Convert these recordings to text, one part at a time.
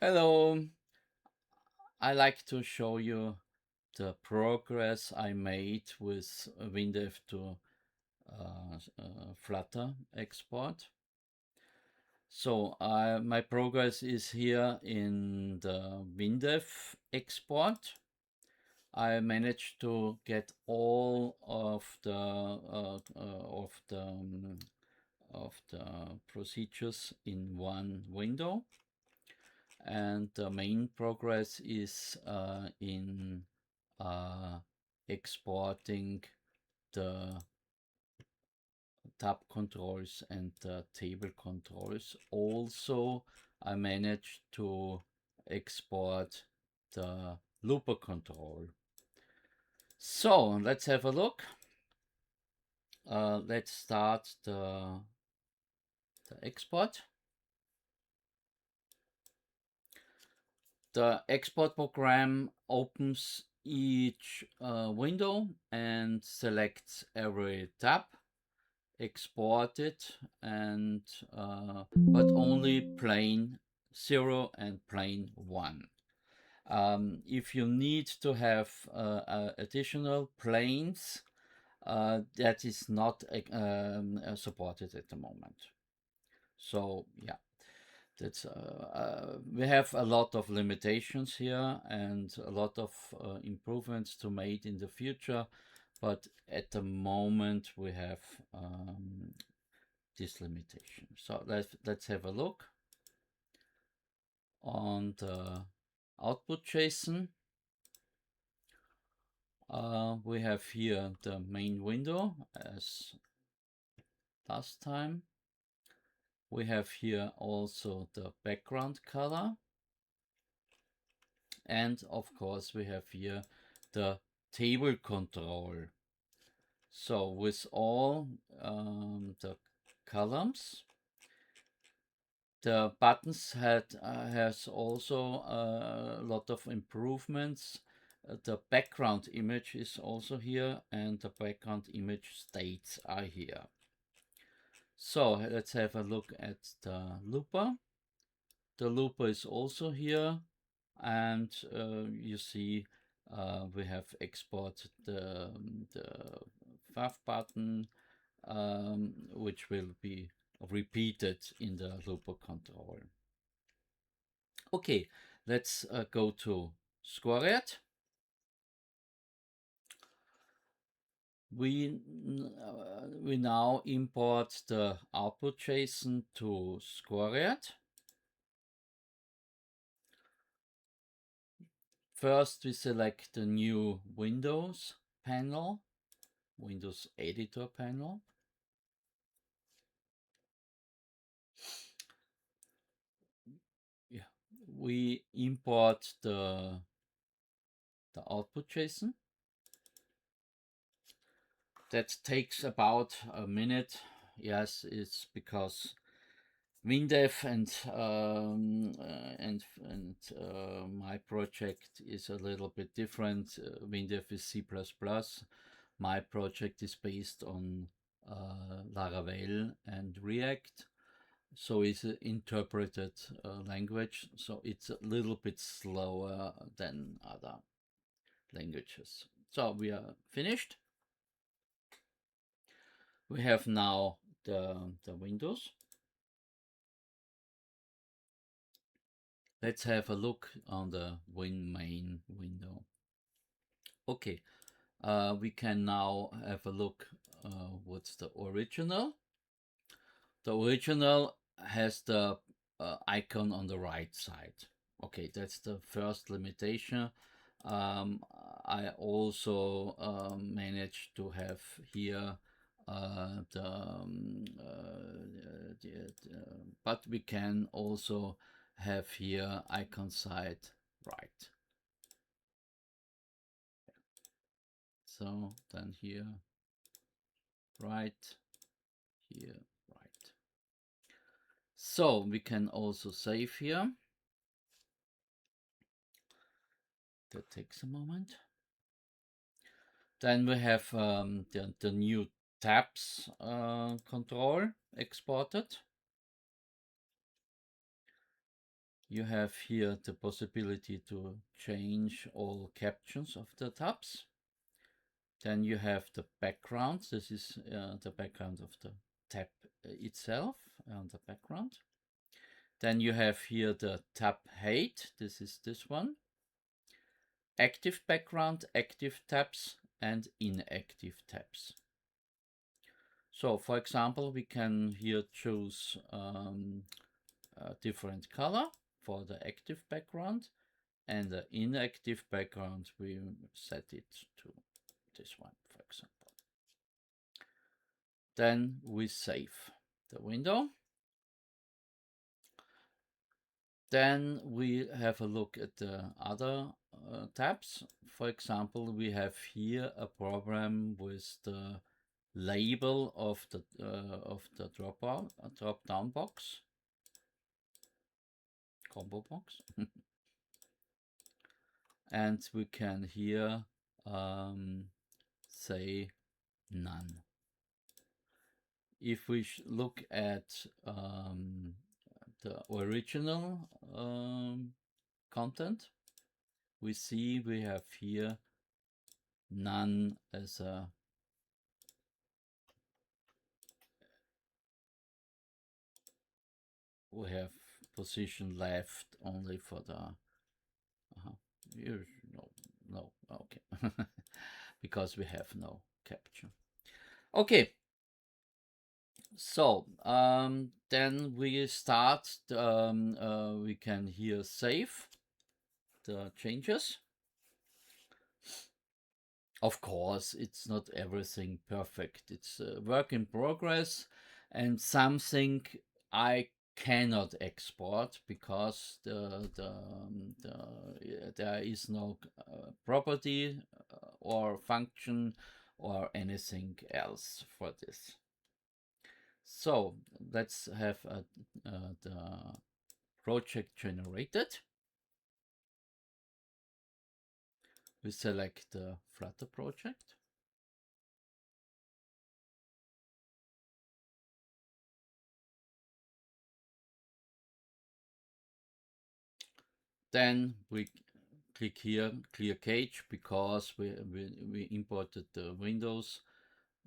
Hello, I like to show you the progress I made with WinDev to Flutter export. So my progress is here in the WinDev export. I managed to get all of the procedures in one window, and the main progress is in exporting the tab controls and the table controls. Also, I managed to export the looper control. So let's have a look. Let's start the export. The export program opens each window and selects every tab, export it, and but only plane 0 and plane 1. If you need to have additional planes, that is not supported at the moment. So yeah, that's we have a lot of limitations here and a lot of improvements to make in the future, but at the moment we have this limitation. So let's have a look on the output JSON. We have here the main window as last time. We have here also the background color. And of course we have here the table control. So with all the columns, the buttons has also a lot of improvements. The background image is also here, and the background image states are here. So let's have a look at the looper. The looper is also here, and you see we have exported the fav button, which will be repeated in the looper control. Okay, let's go to Scoriet. We now import the output JSON to Scoriet. First, we select the new Windows panel, Windows Editor panel. Yeah, we import the output JSON. That takes about a minute. Yes, it's because WinDev and my project is a little bit different. WinDev is C++. My project is based on Laravel and React. So it's an interpreted language. So it's a little bit slower than other languages. So we are finished. We have now the windows. Let's have a look on the main window. Okay, we can now have a look what's the original. The original has the icon on the right side. Okay, that's the first limitation. I also managed to have here but we can also have here icon side right. So then here right, here right. So we can also save here. That takes a moment. Then we have the new tabs control exported. You have here the possibility to change all captions of the tabs. Then you have the background. This is the background of the tab itself and the background. Then you have here the tab height. This is this one. Active background, active tabs, and inactive tabs. So for example, we can here choose a different color for the active background, and the inactive background we set it to this one, for example. Then we save the window. Then we have a look at the other tabs. For example, we have here a program with the label of the drop down box, combo box, and we can here say none. If we look at the original content, we see we have here none as a we have position left only for the no okay because we have no capture. Okay, so then we start we can here save the changes. Of course, it's not everything perfect. It's a work in progress, and something I cannot export because there is no property or function or anything else for this. So let's have the project generated. We select the Flutter project. Then we click here, clear cache, because we imported the windows,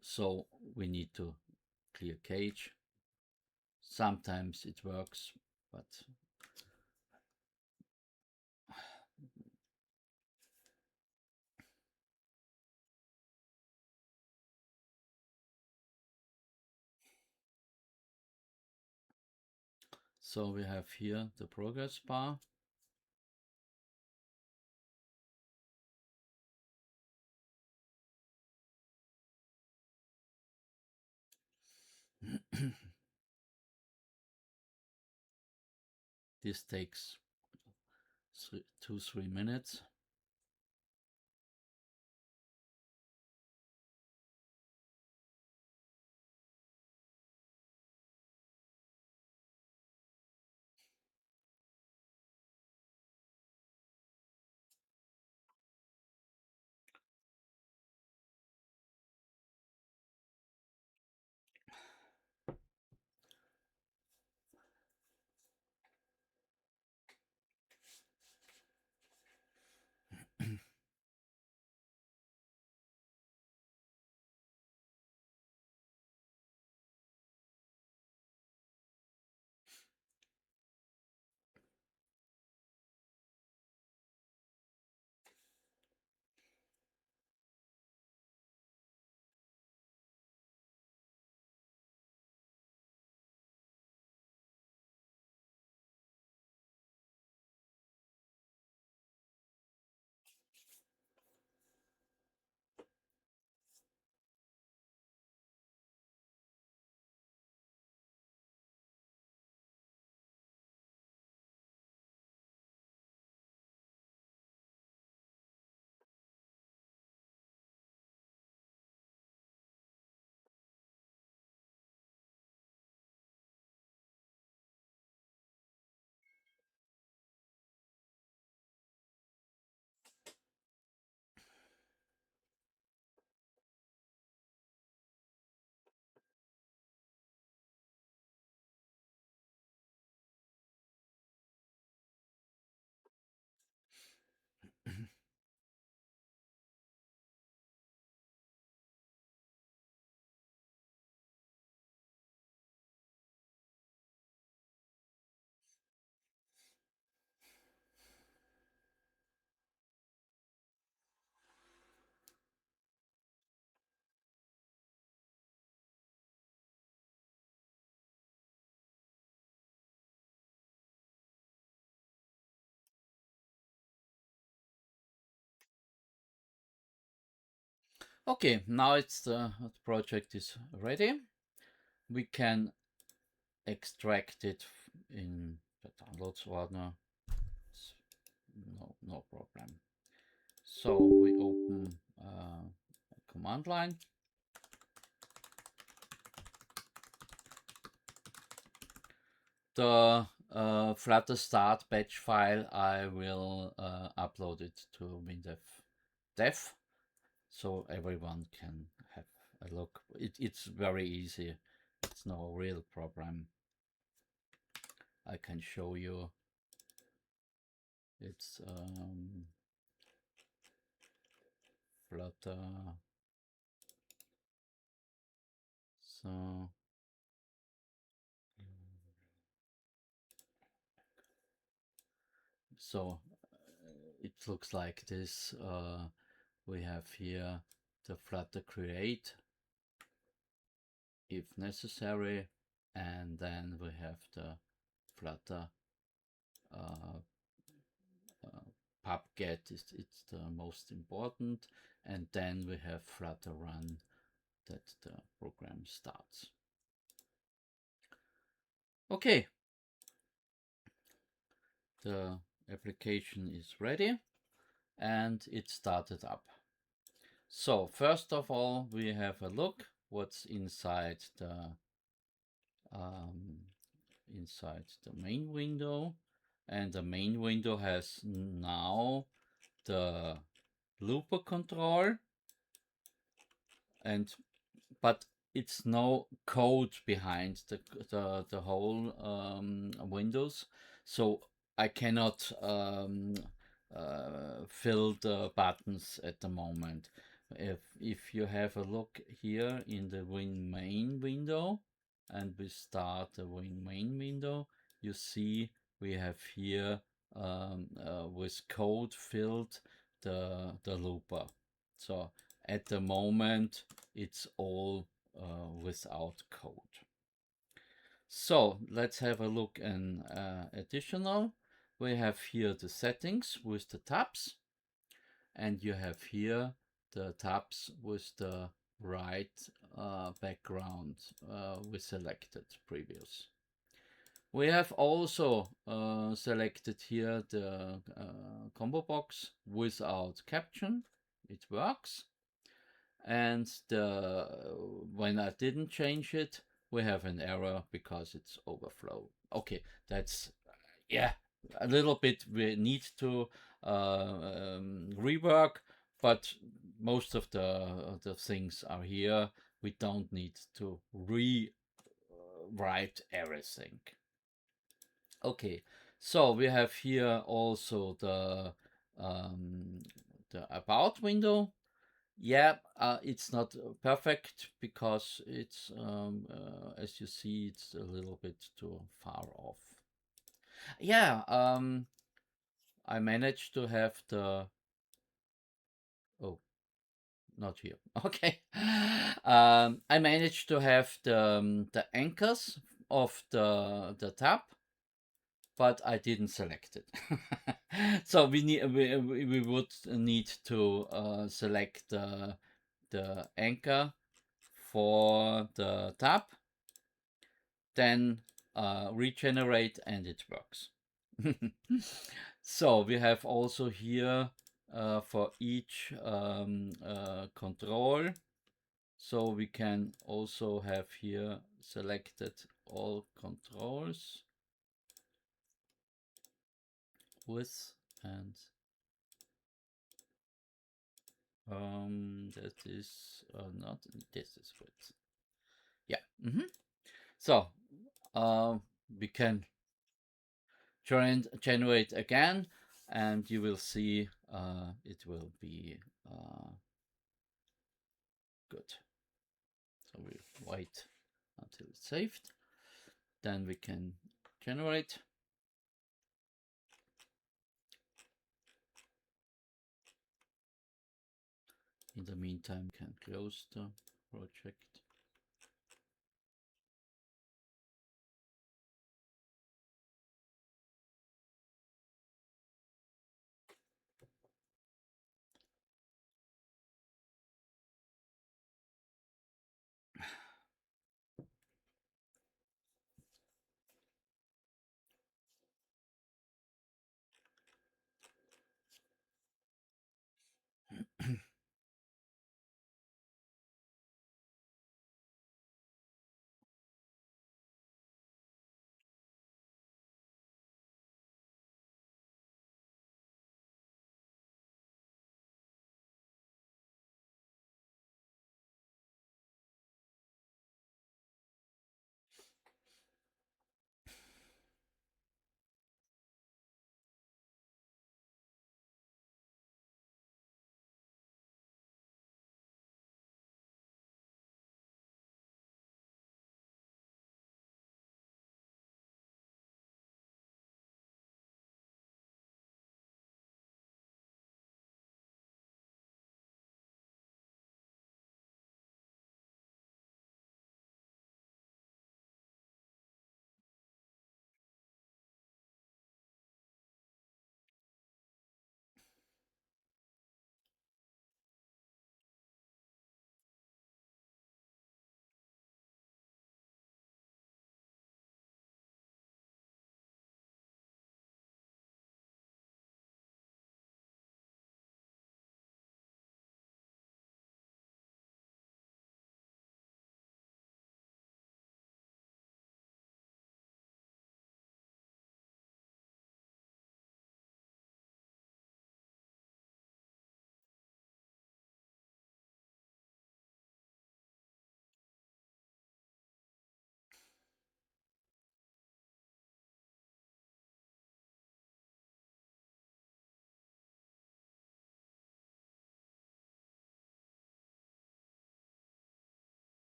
so we need to clear cache. Sometimes it works, but so we have here the progress bar. This takes 2-3 minutes. Okay, now the project is ready. We can extract it in the downloads ordner. No problem. So we open a command line. The Flutter start batch file, I will upload it to WinDev dev, so everyone can have a look. It's very easy. It's no real program. I can show you. It's Flutter. So it looks like this. We have here the Flutter create if necessary, and then we have the Flutter uh, pub-get it's the most important, and then we have Flutter run that the program starts. Okay, the application is ready and it started up. So first of all, we have a look what's inside the main window, and the main window has now the looper control, and but it's no code behind the whole windows, so I cannot fill the buttons at the moment. If you have a look here in the Win main window, and we start the Win main window, you see we have here with code filled the looper. So at the moment it's all without code. So let's have a look in additional. We have here the settings with the tabs, and you have here the tabs with the right background we selected previous. We have also selected here the combo box without caption. It works. And when I didn't change it, we have an error because it's overflow. Okay, that's, yeah, a little bit we need to rework, but most of the things are here. We don't need to rewrite everything. Okay, so we have here also the about window. Yeah, it's not perfect because it's as you see, it's a little bit too far off. Yeah, I managed to have the, oh, not here. Okay, I managed to have the anchors of the tab, but I didn't select it. So we would need to select the anchor for the tab, then regenerate, and it works. So we have also here for each control, so we can also have here selected all controls with, and that is not, this is with, yeah. So we can generate again, and you will see it will be good. So we wait until it's saved, then we can generate. In the meantime, we can close the project.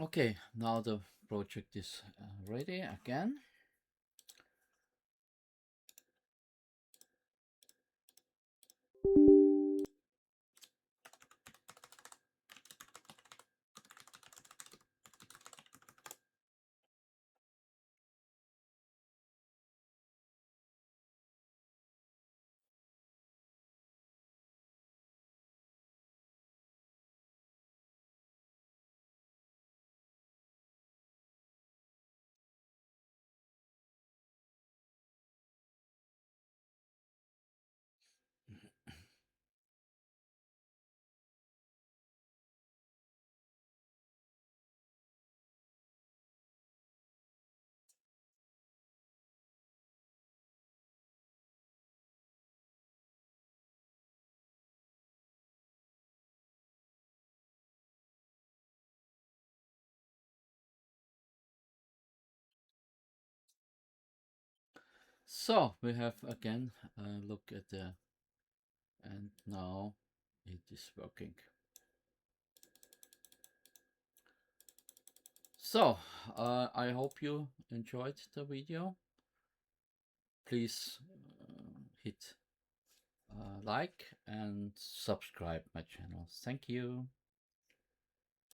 Okay, now the project is ready again. So we have again look at the, and now it is working. So I hope you enjoyed the video. Please hit like and subscribe my channel. Thank you.